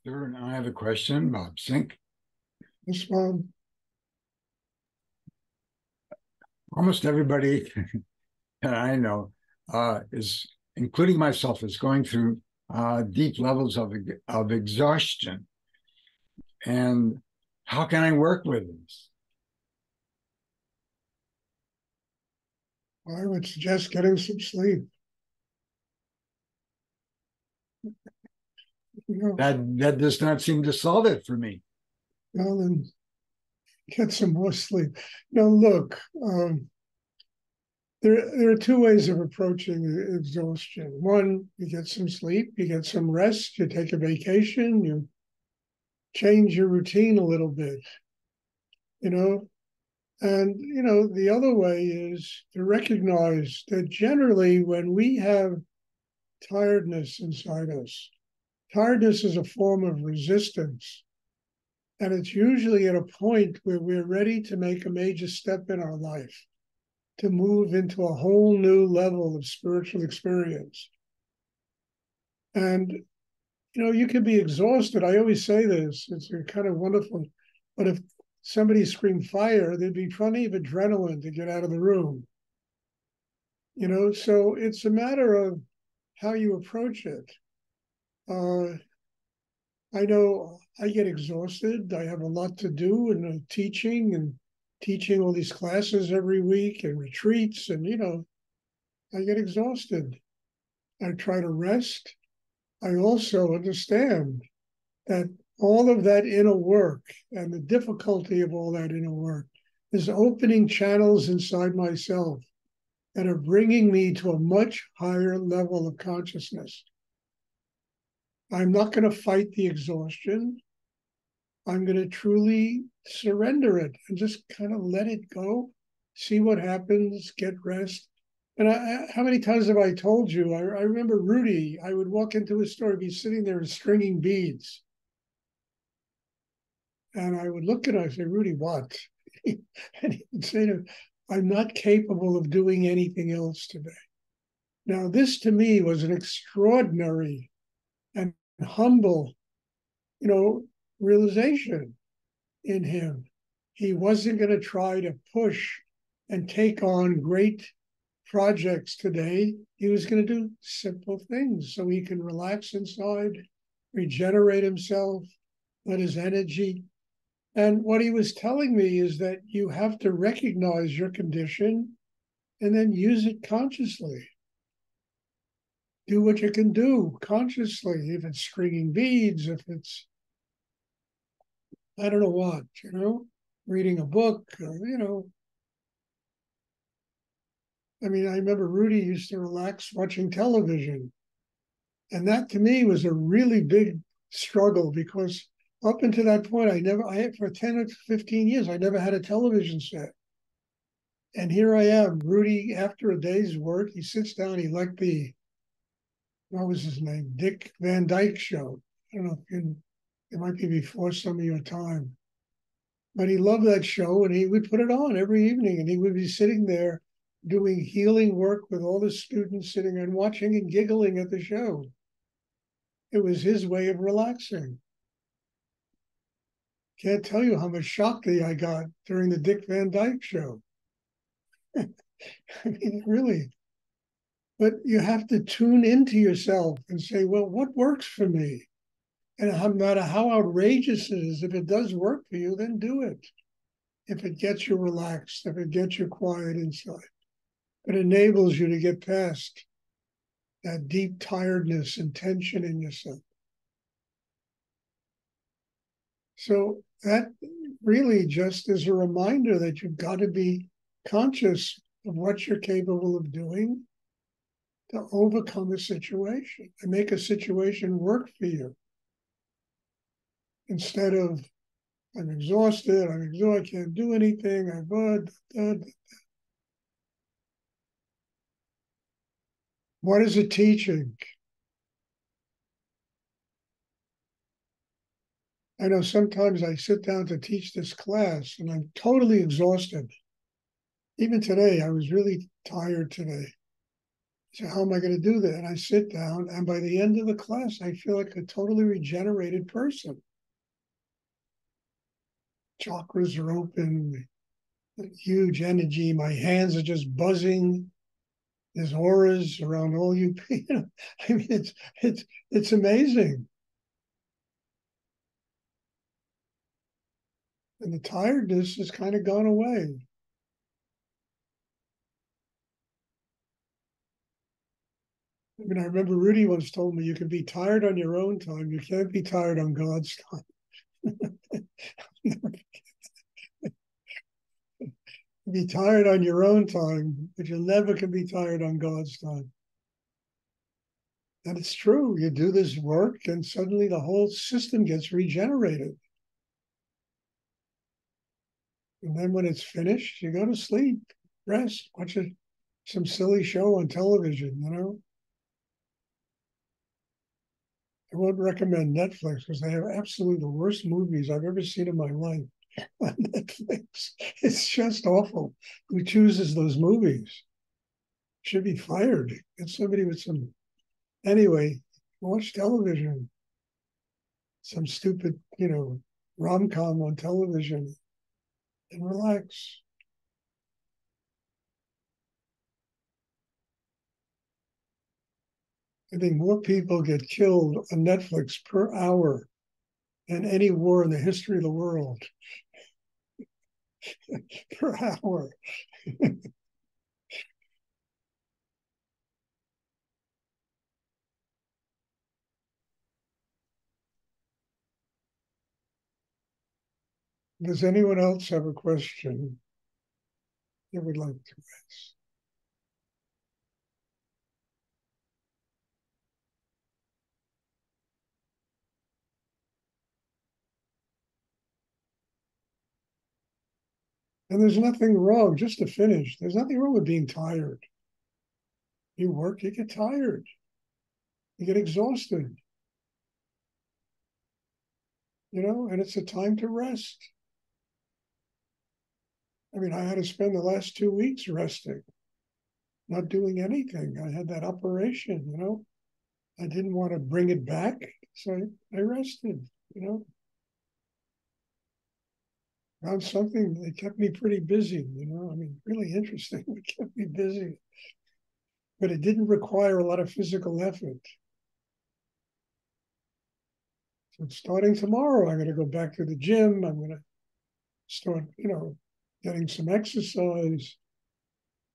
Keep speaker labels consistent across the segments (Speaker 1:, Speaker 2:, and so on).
Speaker 1: Stuart, I have a question, Bob Sink.
Speaker 2: This one,
Speaker 1: Almost everybody that I know is, including myself, is going through deep levels of exhaustion. And how can I work with this?
Speaker 2: I would suggest getting some sleep. You know,
Speaker 1: That does not seem to solve it for me.
Speaker 2: well, then get some more sleep. Now, look, there are two ways of approaching exhaustion. One, you get some sleep, you get some rest, you take a vacation, you change your routine a little bit, you know. And, the other way is to recognize that generally when we have tiredness inside us, tiredness is a form of resistance. And it's usually at a point where we're ready to make a major step in our life, to move into a whole new level of spiritual experience. And, you can be exhausted. I always say this, it's kind of wonderful. But if somebody screamed fire, there'd be plenty of adrenaline to get out of the room. So it's a matter of how you approach it. I know I get exhausted. I have a lot to do and teaching all these classes every week and retreats. And, I get exhausted. I try to rest. I also understand that all of that inner work and the difficulty of all that inner work is opening channels inside myself that are bringing me to a much higher level of consciousness. I'm not going to fight the exhaustion. I'm going to truly surrender it and just kind of let it go, see what happens, get rest. And how many times have I told you? I remember Rudy, I would walk into his store, he'd be sitting there and stringing beads. And I would look at him and say, Rudy, what? And he would say to me, I'm not capable of doing anything else today. Now, this to me was an extraordinary and humble, realization in him. He wasn't going to try to push and take on great projects today. He was going to do simple things so he can relax inside, regenerate himself, let his energy. And what he was telling me is that you have to recognize your condition and then use it consciously. Do what you can do consciously, if it's stringing beads, if it's, I don't know what, reading a book, I remember Rudy used to relax watching television. And that to me was a really big struggle because up until that point, for 10 or 15 years, I never had a television set. And here I am, Rudy, after a day's work, he sits down, he liked what was his name? Dick Van Dyke Show. I don't know it might be before some of your time. But he loved that show and he would put it on every evening and he would be sitting there doing healing work with all the students sitting and watching and giggling at the show. It was his way of relaxing. Can't tell you how much shock I got during the Dick Van Dyke Show. Really. But you have to tune into yourself and say, well, what works for me? And no matter how outrageous it is, if it does work for you, then do it. If it gets you relaxed, if it gets you quiet inside, it enables you to get past that deep tiredness and tension in yourself. So that really just is a reminder that you've got to be conscious of what you're capable of doing to overcome a situation and make a situation work for you. Instead of, I'm exhausted, I can't do anything, What is it teaching? I know sometimes I sit down to teach this class and I'm totally exhausted. Even today, I was really tired today. So how am I going to do that? And I sit down, and by the end of the class, I feel like a totally regenerated person. Chakras are open, huge energy. My hands are just buzzing. There's auras around all you people. I mean, it's amazing. And the tiredness has kind of gone away. I mean, I remember Rudy once told me you can be tired on your own time. You can't be tired on God's time. Be tired on your own time, but you never can be tired on God's time. And it's true. You do this work, and suddenly the whole system gets regenerated. And then when it's finished, you go to sleep, rest, watch some silly show on television, you know. I won't recommend Netflix because they have absolutely the worst movies I've ever seen in my life on Netflix. It's just awful. Who chooses those movies? Should be fired. Get somebody with some. Anyway, watch television. Some stupid, rom-com on television and relax. I think more people get killed on Netflix per hour than any war in the history of the world. Per hour. Does anyone else have a question they would like to ask? And there's nothing wrong, just to finish, there's nothing wrong with being tired. You work, you get tired. You get exhausted. And it's a time to rest. I mean, I had to spend the last 2 weeks resting, not doing anything. I had that operation, I didn't want to bring it back, so I rested. Found something that kept me pretty busy. I mean, really interesting. It kept me busy. But it didn't require a lot of physical effort. So starting tomorrow, I'm going to go back to the gym. I'm going to start, getting some exercise.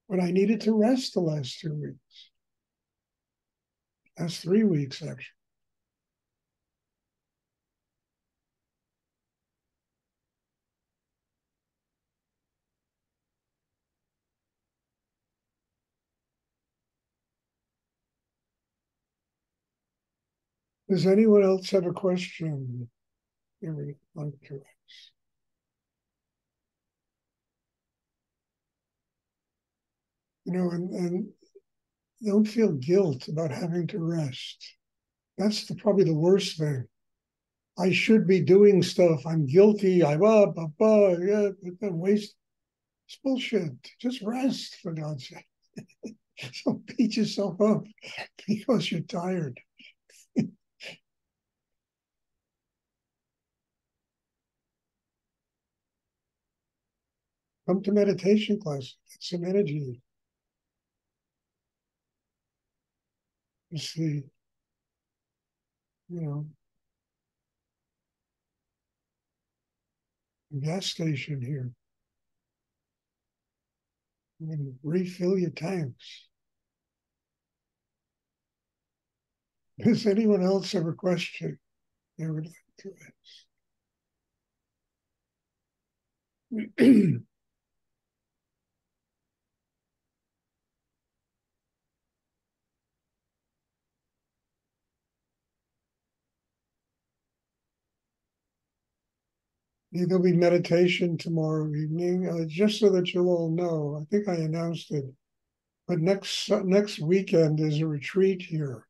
Speaker 2: But I needed to rest the last 2 weeks. Last 3 weeks, actually. Does anyone else have a question they would like to ask? And don't feel guilt about having to rest. That's probably the worst thing. I should be doing stuff. I'm guilty. I'm up, yeah, but waste. It's bullshit. Just rest, for God's sake. Don't beat yourself up because you're tired. Come to meditation class. Get some energy. You see, gas station here. And refill your tanks. Does anyone else have a question they would like to ask? There'll be meditation tomorrow evening, just so that you'll all know. I think I announced it. But next weekend is a retreat here.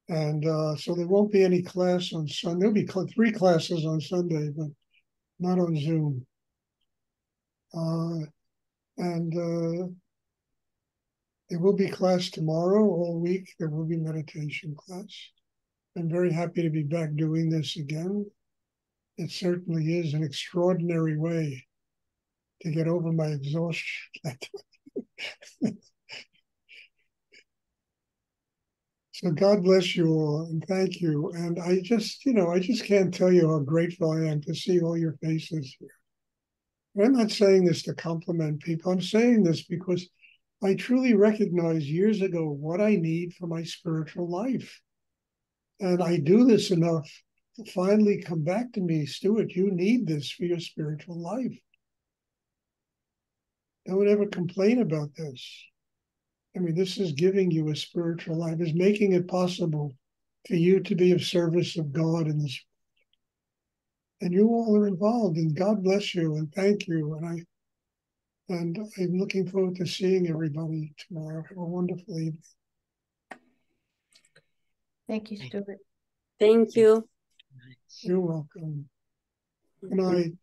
Speaker 2: And so there won't be any class on Sunday. There'll be 3 classes on Sunday, but not on Zoom. And There will be class tomorrow, all week. There will be meditation class. I'm very happy to be back doing this again. It certainly is an extraordinary way to get over my exhaustion. So God bless you all and thank you. And I just can't tell you how grateful I am to see all your faces here. And I'm not saying this to compliment people. I'm saying this because I truly recognized years ago what I need for my spiritual life. And I do this enough to finally come back to me, Stuart, you need this for your spiritual life. Don't ever complain about this. I mean, this is giving you a spiritual life, is making it possible for you to be of service of God in this. And you all are involved, and God bless you and thank you. And I'm looking forward to seeing everybody tomorrow. Have a wonderful evening.
Speaker 3: Thank you, Stuart.
Speaker 4: Thank you.
Speaker 2: You're welcome. Good night.